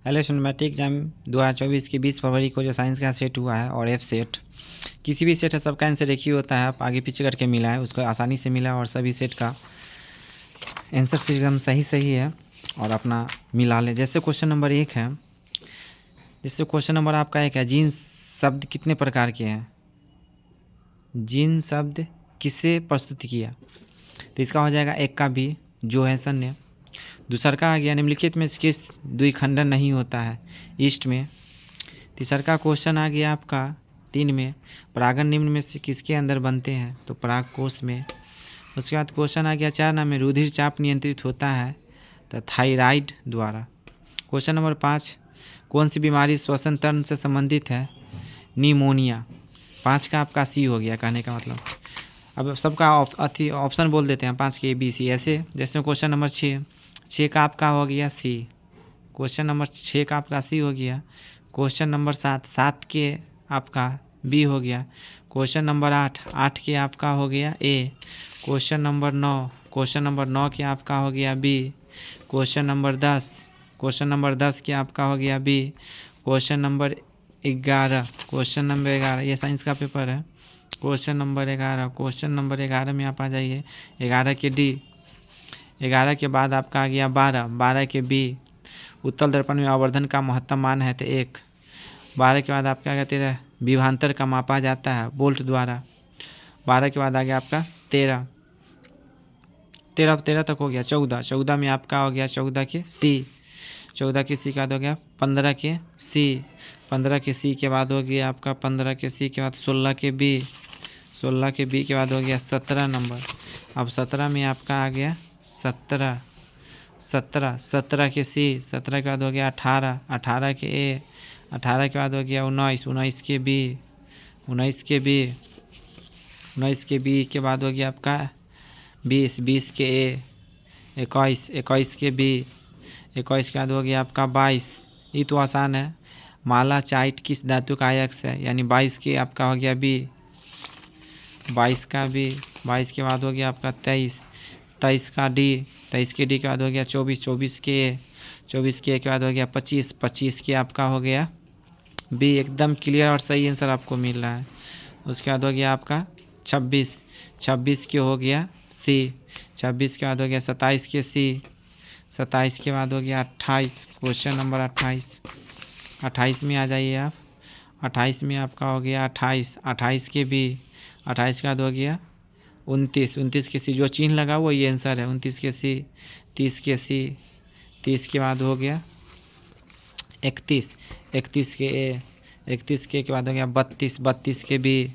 Hello matric exam 2024 की 20 फरवरी को जो साइंस का सेट हुआ है और एफ सेट किसी भी सेट है सबका आंसर एक ही होता है। आप आगे पीछे करके मिला है उसको आसानी से मिला और सभी सेट का आंसर से एकदम सही है और अपना मिला ले। जैसे क्वेश्चन नंबर 1 है, जैसे क्वेश्चन नंबर आपका 1 है, जीन शब्द कितने प्रकार के हैं? जीन शब्द किसे प्रस्तुत किया? तो इसका हो जाएगा 1 का बी जो है शून्य। दूसर का आ गया निम्नलिखित में किस द्विखंडन नहीं होता है ईस्ट में। तीसर का क्वेश्चन आ गया आपका 3 में, परागण निम्न में से किसके अंदर बनते हैं? तो पराग कोश में। उसके बाद क्वेश्चन आ गया 4 में, रुधिर चाप नियंत्रित होता है तो थायराइड द्वारा। क्वेश्चन नंबर 5, कौन सी बीमारी श्वसन तंत्र से संबंधित है? निमोनिया। 5 का आपका सी हो गया कहने का मतलब। अब सबका ऑप्शन बोल देते हैं 5 के ABC ऐसे। जैसे क्वेश्चन नंबर 6 का आपका हो गया सी। क्वेश्चन नंबर 6 का आपका सी हो गया। क्वेश्चन नंबर 7 के आपका बी हो गया। क्वेश्चन नंबर 8 के आपका हो गया ए। क्वेश्चन नंबर 9 के आपका हो गया बी। क्वेश्चन नंबर 10 के आपका हो गया बी। क्वेश्चन नंबर 11 ये साइंस का पेपर है। क्वेश्चन नंबर 11 में आप आ जाइए। 11 के डी। 11 के बाद आपका आ गया 12 के बी। उत्तल दर्पण में आवर्धन का महत्तम मान है तो 1। 12 के बाद आपका कहते हैं विभवांतर का मापा जाता है वोल्ट द्वारा। 12 के बाद आ गया आपका 13 तक हो गया। 14 में आपका हो गया 14 के सी। 14 के सी के बाद हो गया 15 के सी। 15 के सी के बाद हो गया आपका 15 के सी के बाद 16 के बी। 16 के बी के बाद हो गया 17 नंबर। अब 17 में आपका आ गया 17 के सी। 17 के बाद हो गया 18 के ए। 18 के बाद हो गया 19 के बी। 19 के बी के बाद हो गया आपका 20 के ए। 21 के बी। 21 के बाद हो गया आपका 22। ये तो आसान है। मालाचाइट किस धातु का अयस्क है? यानी 22 के आपका हो गया बी। 22 का बी। 22 के बाद हो गया आपका 23 का डी। 23 के डी के बाद हो गया 24 के ए। 24 के ए के बाद हो गया 25 के आपका हो गया बी। एकदम क्लियर और सही आंसर आपको मिल रहा है। उसके बाद हो गया आपका 26 के हो गया सी। 26 के बाद हो गया 27 के सी। 27 के बाद हो गया 28। क्वेश्चन नंबर 28 में आ जाइए आप। 28 में आपका हो गया 28 के बी। 28 के बाद हो गया 29 के सी। जो चिन्ह लगा वो ये आंसर है। 29 के सी। 30 के सी। 30 के बाद हो गया 31 के ए। 31 के बाद हो गया 32 के बी।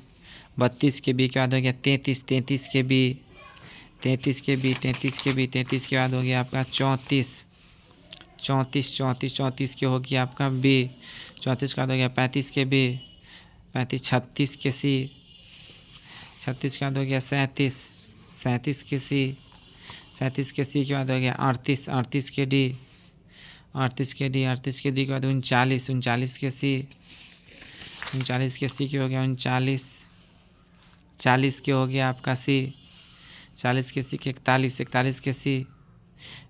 32 के बी के बाद हो गया 33 के बी। 33 के के बाद हो गया आपका 34 के हो गया आपका बी। 34 के बाद हो गया 35 के बी। 36 के सी। 36 के बाद हो गया 37 के सी। 37 के सी के बाद हो गया 38 के डी। 38 के डी के बाद 39 के सी। 39 के सी के हो गया 40 के हो गया आपका सी। 40 के सी के 41 के सी।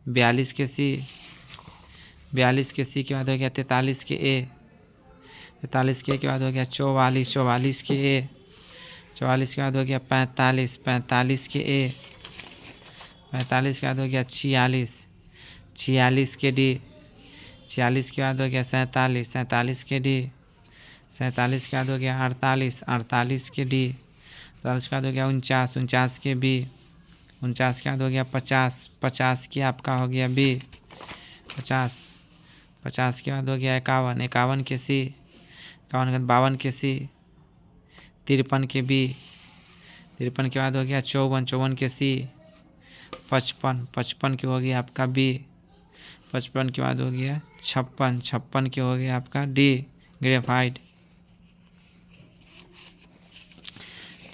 42 के सी। 42 के सी के बाद हो गया 43 के ए। 43 के बाद हो गया 44 के ए। 44 के बाद हो गया 45 के ए। 45 के बाद हो गया 46 के डी। 46 के बाद हो गया 47 के डी। 47 के बाद हो गया 48 के डी। 48 के बाद हो गया 49 के बी। 49 के बाद हो गया 50 के आपका हो गया बी। 50 के बाद हो गया 51 के सी। 51 के बाद 52 के सी। 53 के बी। 53 के बाद हो गया 54 के सी। 55 के हो गया आपका बी। 55 के बाद हो गया 56 के हो गया आपका डी ग्रेफाइट।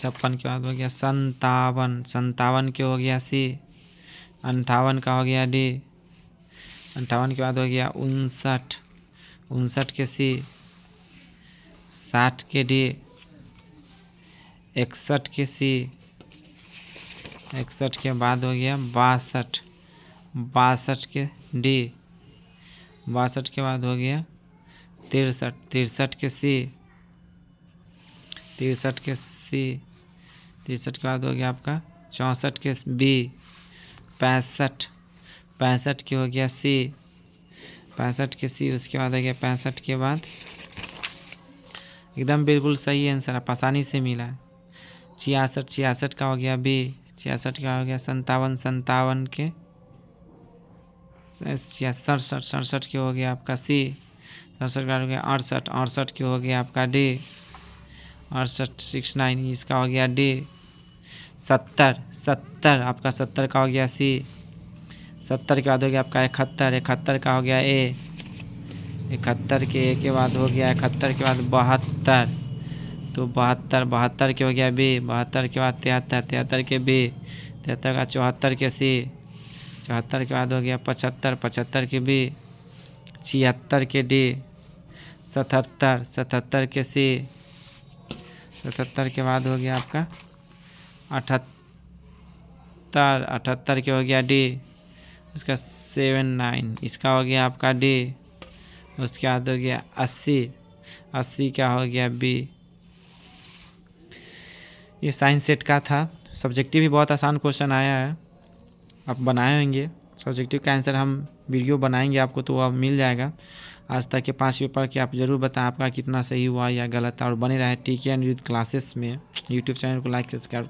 56 के बाद हो गया 57 के हो गया सी। 58 का हो गया डी। 58 के बाद हो गया 59 के सी। 60 के डी। 61 के सी। 61 के बाद हो गया 62 के डी। 62 के बाद हो गया 63, 63 के सी, 63 के सी, 63 के बाद हो गया आपका 64 के बी, 65, 65 के हो गया सी, 65 के सी, उसके बाद हो गया 65 के बाद एकदम बिल्कुल सही आंसर, आप आसानी से मिला है। 66, 66 का हो गया बी, 66 का हो गया 57, 57 के 67, 67 के हो गया आपका सी, 67 का हो गया 68, 68 के हो गया आपका डी, 68, 69 इसका हो गया डी, 70, 70 आपका 70 का हो गया सी, 70 के बाद हो गया आपका 71, 71 का हो गया ए, 71 के ए के बाद हो गया 71 के बाद 72, तो 72, 72 के हो गया बी, 72 के बाद 73, 73 के बी, 73 का 74 के सी, 74 के बाद हो गया 75, 75 के बी, 76 के डी, 77, 77 के सी, 77 के बाद हो गया आपका 78, 78 के हो गया डी, उसका 79 इसका हो गया आपका डी, उसके बाद हो गया 80, 80 का हो गया बी। ये साइंस सेट का था। सब्जेक्टिव भी बहुत आसान क्वेश्चन आया है, आप बनाए होंगे। सब्जेक्टिव का आंसर हम वीडियो बनाएंगे आपको, तो वह मिल जाएगा। आज तक के 5 पेपर के आप ज़रूर बताएं आपका कितना सही हुआ या गलत था, और बने रहे TK एंड यूथ क्लासेस में। यूट्यूब चैनल को लाइक सब्सक्राइब